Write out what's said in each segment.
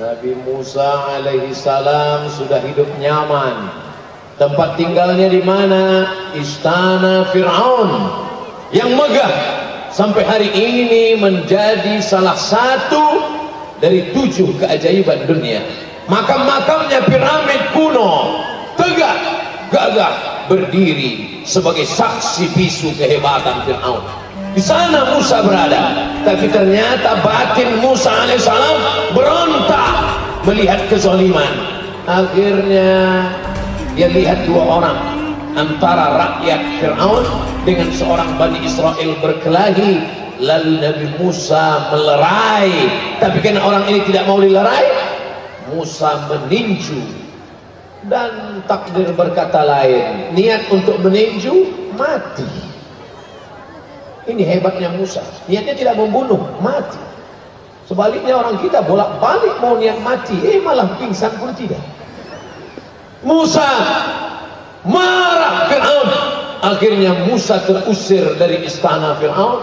Nabi Musa alaihi salam sudah hidup nyaman. Tempat tinggalnya di mana? Istana Fir'aun yang megah, sampai hari ini menjadi salah satu dari 7 keajaiban dunia. Makam-makamnya piramid kuno, tegak gagah berdiri sebagai saksi bisu kehebatan Fir'aun. Di sana Musa berada, tapi ternyata batin Musa alaihissalam berontak melihat kezaliman. Akhirnya dia lihat 2 orang antara rakyat Fir'aun dengan seorang Bani Israel berkelahi. Lalu Nabi Musa melerai, tapi karena orang ini tidak mau dilerai, Musa meninju. Dan takdir berkata lain, niat untuk meninju, mati. Ini hebatnya Musa, niatnya tidak membunuh, mati. Sebaliknya orang kita bolak-balik mau niat mati, malah pingsan pun tidak. Musa marah Fir'aun. Akhirnya Musa terusir dari istana Fir'aun.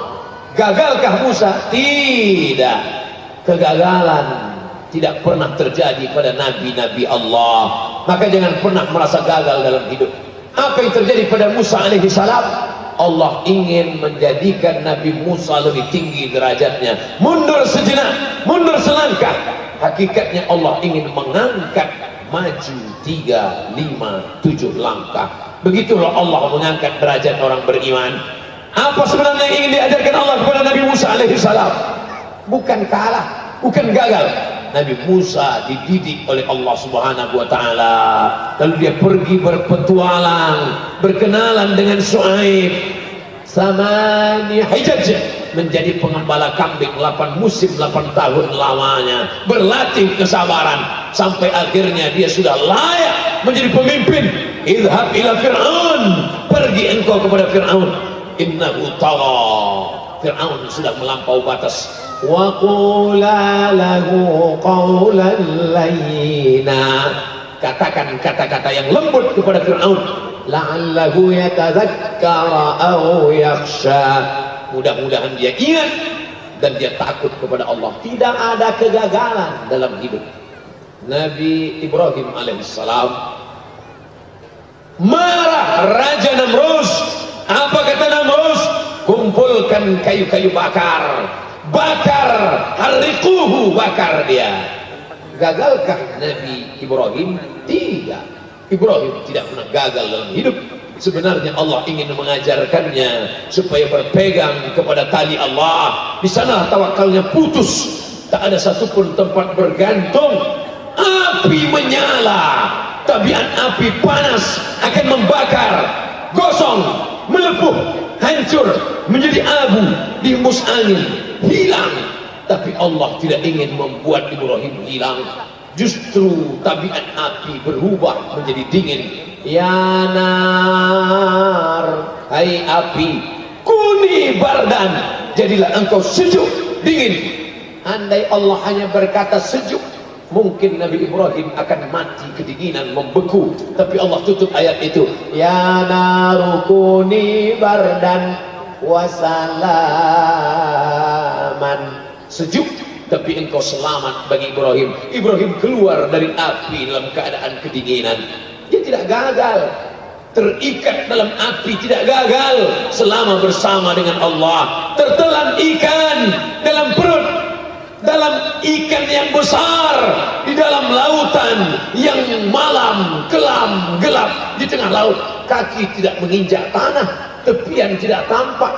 Gagalkah Musa? Tidak. Kegagalan tidak pernah terjadi pada nabi-nabi Allah. Maka jangan pernah merasa gagal dalam hidup. Apa yang terjadi pada Musa alaihi salam? Allah ingin menjadikan Nabi Musa lebih tinggi derajatnya. Mundur sejenak, mundur selangkah. Hakikatnya Allah ingin mengangkat maju 3, 5, 7 langkah. Begitulah Allah mengangkat derajat orang beriman. Apa sebenarnya yang ingin diajarkan Allah kepada Nabi Musa alaihi salam? Bukan kalah, bukan gagal. Nabi Musa dididik oleh Allah Subhanahu wa taala. Lalu dia pergi berpetualang, berkenalan dengan Syuaib. Samani hijaj, menjadi pengembala kambing 8 musim 8 tahun lamanya, berlatih kesabaran sampai akhirnya dia sudah layak menjadi pemimpin. Idhab ila Fir'aun, pergi engkau kepada Fir'aun, innahu tagha. Fir'aun sudah melampau batas. Wa qula lahu qawlan layyina, katakan kata-kata yang lembut kepada Fir'aun. La'allahu yatadzakkara aw yakhsha, mudah-mudahan dia ingat dan dia takut kepada Allah. Tidak ada kegagalan dalam hidup. Nabi Ibrahim alaihissalam marah Raja Namrus. Apa kata Namrus? Kumpulkan kayu-kayu bakar, bakar, harriquhu, bakar dia. Gagalkah Nabi Ibrahim? Tidak. Ibrahim tidak pernah gagal dalam hidup. Sebenarnya Allah ingin mengajarkannya supaya berpegang kepada tali Allah. Di sana tawakalnya putus, tak ada satupun tempat bergantung. Api menyala, tabiat api panas akan membakar, gosong, melepuh, hancur, menjadi abu, dihembus angin, hilang. Tapi Allah tidak ingin membuat Ibrahim hilang. Justru tabiat api berubah menjadi dingin. Ya nar, hai api, kuni bardan, jadilah engkau sejuk, dingin. Andai Allah hanya berkata sejuk, mungkin Nabi Ibrahim akan mati kedinginan, membeku. Tapi Allah tutup ayat itu. Ya naru kuni bardan wasalaman, sejuk tapi engkau selamat bagi Ibrahim. Ibrahim keluar dari api dalam keadaan kedinginan. Dia tidak gagal, terikat dalam api, tidak gagal selama bersama dengan Allah. Tertelan ikan dalam perut, dalam ikan yang besar, di dalam lautan yang malam, kelam, gelap. Di tengah laut, kaki tidak menginjak tanah, tepian tidak tampak.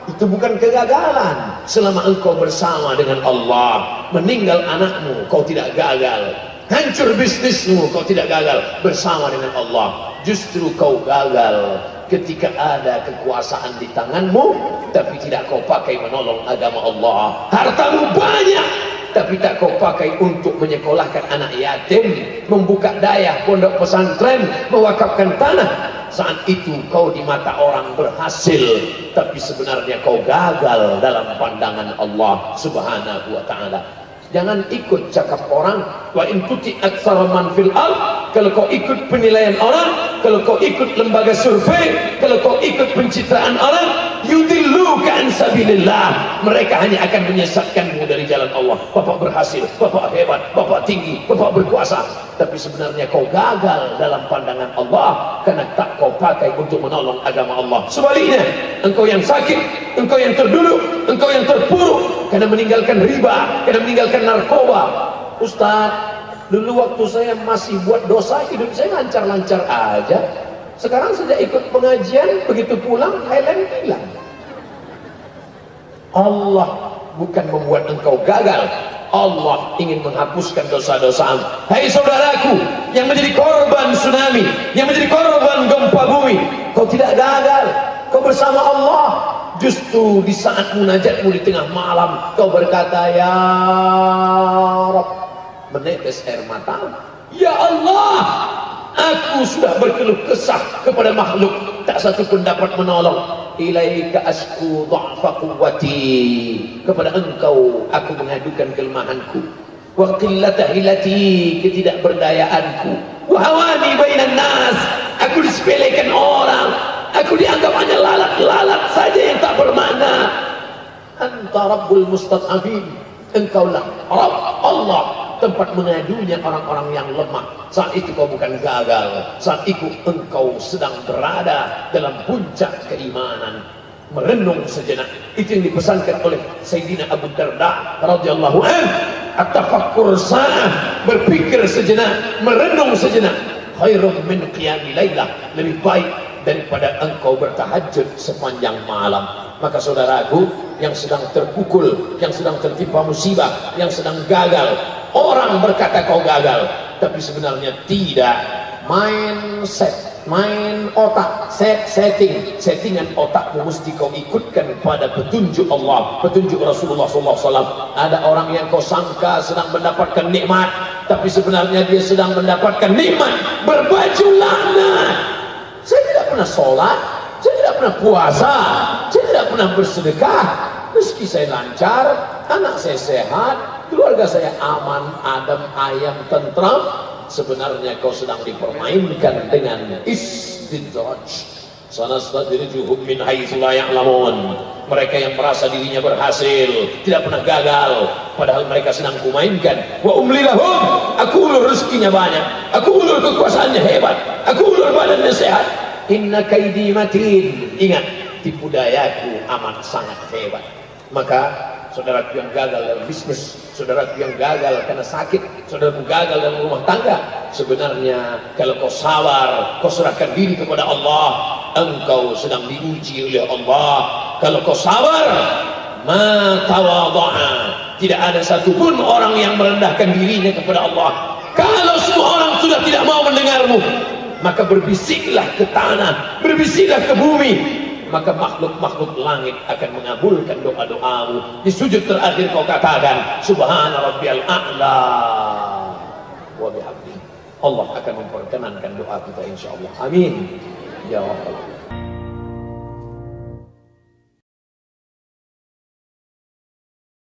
Itu bukan kegagalan. Selama engkau bersama dengan Allah. Meninggal anakmu, kau tidak gagal. Hancur bisnismu, kau tidak gagal bersama dengan Allah. Justru kau gagal ketika ada kekuasaan di tanganmu, tapi tidak kau pakai menolong agama Allah. Hartamu banyak, tapi tak kau pakai untuk menyekolahkan anak yatim, membuka daya pondok pesantren, mewakafkan tanah. Saat itu kau di mata orang berhasil, tapi sebenarnya kau gagal dalam pandangan Allah Subhanahu wa ta'ala. Jangan ikut cakap orang. Wa in tuti aktsara man fil ard, kalau kau ikut penilaian orang, kalau kau ikut lembaga survei, kalau kau ikut pencitraan orang, yudilluka an sabilillah. Mereka hanya akan menyesatkanmu dari jalan Allah. Bapak berhasil, bapak hebat, bapak tinggi, bapak berkuasa, tapi sebenarnya kau gagal dalam pandangan Allah karena tak kau pakai untuk menolong agama Allah. Sebaliknya, engkau yang sakit, engkau yang terduduk, engkau yang terpuruk karena meninggalkan riba, karena meninggalkan narkoba. Ustaz, dulu waktu saya masih buat dosa, hidup saya lancar-lancar aja. Sekarang sejak ikut pengajian, begitu pulang, Thailand hilang. Allah bukan membuat engkau gagal, Allah ingin menghapuskan dosa-dosamu. Hai saudaraku yang menjadi korban tsunami, yang menjadi korban gempa bumi, kau tidak gagal, kau bersama Allah. Justru di saat munajatmu di tengah malam, kau berkata, ya Rabb, menetes air mata, ya Allah, aku sudah berkeluh kesah kepada makhluk, tak satu pun dapat menolong. Ilaika asku dha'fa quwwati, kepada engkau aku mengadukan kelemahanku, wa qillata hilati, ketidakberdayaanku, wa hawani bainan nas, aku disepelekan orang, aku dianggap hanya lalat-lalat saja yang tak bermakna. Anta rabbul mustad'afin, engkaulah Rabb Allah, tempat mengadunya orang-orang yang lemah. Saat itu kau bukan gagal, saat itu engkau sedang berada dalam puncak keimanan. Merenung sejenak, itu yang dipesankan oleh Sayyidina Abu Darda radhiyallahu anhu. At-tafakkur sa'ah, berpikir sejenak, merenung sejenak, khairun min qiyamil lailah, lebih baik daripada engkau bertahajud sepanjang malam. Maka saudaraku yang sedang terpukul, yang sedang tertimpa musibah, yang sedang gagal, orang berkata kau gagal, tapi sebenarnya tidak. Main otak, settingan otakmu mesti kau ikutkan pada petunjuk Allah, petunjuk Rasulullah SAW. Ada orang yang kau sangka sedang mendapatkan nikmat, tapi sebenarnya dia sedang mendapatkan nikmat berbaju laknat. Saya tidak pernah sholat, saya tidak pernah puasa, saya tidak pernah bersedekah, rezeki saya lancar, anak saya sehat, keluarga saya aman, adem, ayam, tentram. Sebenarnya kau sedang dipermainkan dengan istidraj. Sanastadrijuhum min haitsu la ya'lamun. Mereka yang merasa dirinya berhasil, tidak pernah gagal, padahal mereka sedang kumainkan. Wa umli lahum, aku ulur rezekinya banyak, aku ulur kekuasaannya hebat, aku ulur badannya sehat. Inna kaidi matin. Ingat, tipu dayaku amat sangat hebat. Maka saudaraku yang gagal dalam bisnis, saudaraku yang gagal karena sakit, saudaraku gagal dalam rumah tangga, sebenarnya kalau kau sabar, kau serahkan diri kepada Allah, engkau sedang diuji oleh Allah. Kalau kau sabar, ma tawadha'a, tidak ada satupun orang yang merendahkan dirinya kepada Allah. Kalau semua orang sudah tidak mau mendengarmu, maka berbisiklah ke tanah, berbisiklah ke bumi, maka makhluk-makhluk langit akan mengabulkan doa-doamu. Di sujud terakhir kau katakan subhana rabbiyal a'la wa bihamdihi. Allah akan memperkenankan doa kita insyaallah. Amin ya rabbal alamin.